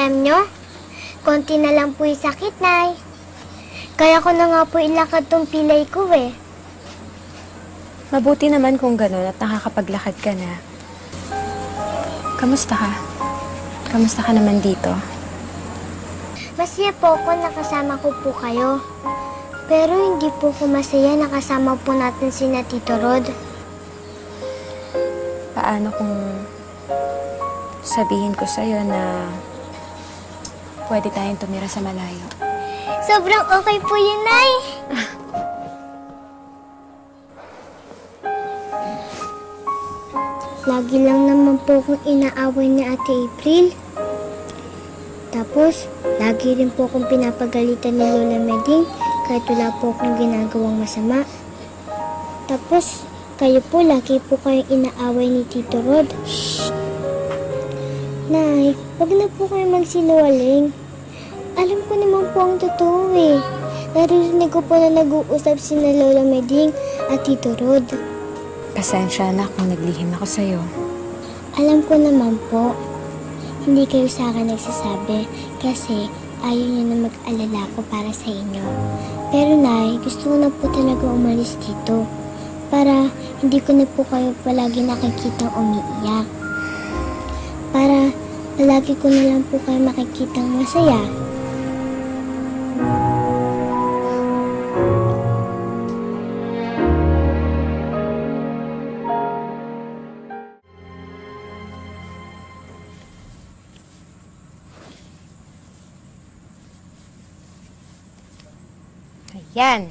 Alam nyo, konti na lang po yung sakit, Nay. Kaya ko na nga po ilakad tong pilay ko eh. Mabuti naman kung gano'n at nakakapaglakad ka na. Kamusta ka? Kamusta ka naman dito? Masaya po ako nakasama ko po kayo. Pero hindi po ko masaya nakasama po natin si Tito Rod. Paano kung sabihin ko sa'yo na pwede tayong tumira sa malayo? Sobrang okay po yun, Nay. Lagi lang naman po akong inaaway ni Ate April. Tapos, lagi rin po akong pinapagalitan ni Lola Meding kahit wala po akong ginagawang masama. Tapos, kayo po, lagi po kayong inaaway ni Tito Rod. Shh! Nay, wag na po kayo magsinungaling. Alam ko naman po ang totoo eh. Naririnig ko po na nag-uusap si Lola Meding at Tito Rod. Pasensya na kung naglihim ako sa'yo. Alam ko naman po, hindi kayo sa akin nagsasabi kasi ayaw niyo na mag-alala ko para sa inyo. Pero Nay, gusto ko na po talaga umalis dito para hindi ko na po kayo palagi nakikitang umiiyak. Para palagi ko na lang po kayo makikitang masaya. Ayan.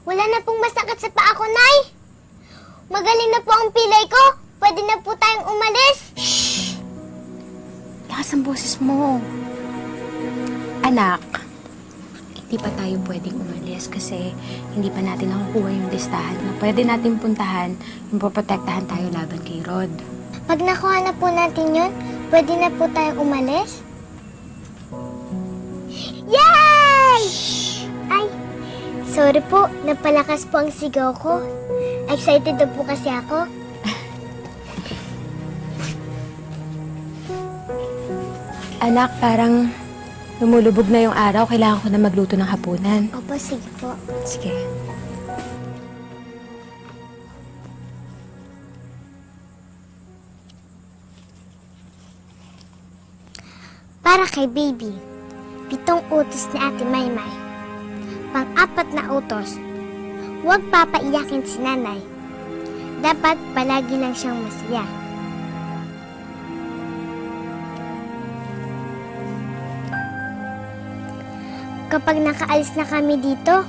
Wala na pong masakit sa paa ko, Nay. Magaling na po ang pilay ko. Pwede na po tayong umalis. Shhh! Lakas ang boses mo. Anak, hindi pa tayo pwedeng umalis kasi hindi pa natin nakukuha yung listahan na pwede natin puntahan yung poprotektahan tayo laban kay Rod. Pag nakuha na po natin yun, pwede na po tayong umalis? Yay! Ay, sorry po, napalakas po ang sigaw ko. Excited na po kasi ako. Anak, parang lumulubog na yung araw. Kailangan ko na magluto ng hapunan. Opo, sige po. Sige. Para kay baby, 7 utos ni Ate Maymay. 4 na utos, huwag papaiyakin si nanay. Dapat palagi lang siyang masaya. Kapag nakaalis na kami dito,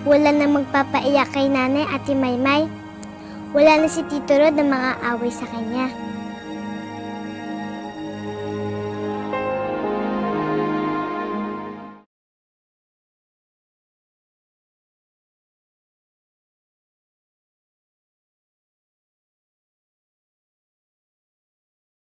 wala na magpapaiyak kay nanay, Ate Maymay. Wala na si Tito Rod na mga away sa kanya.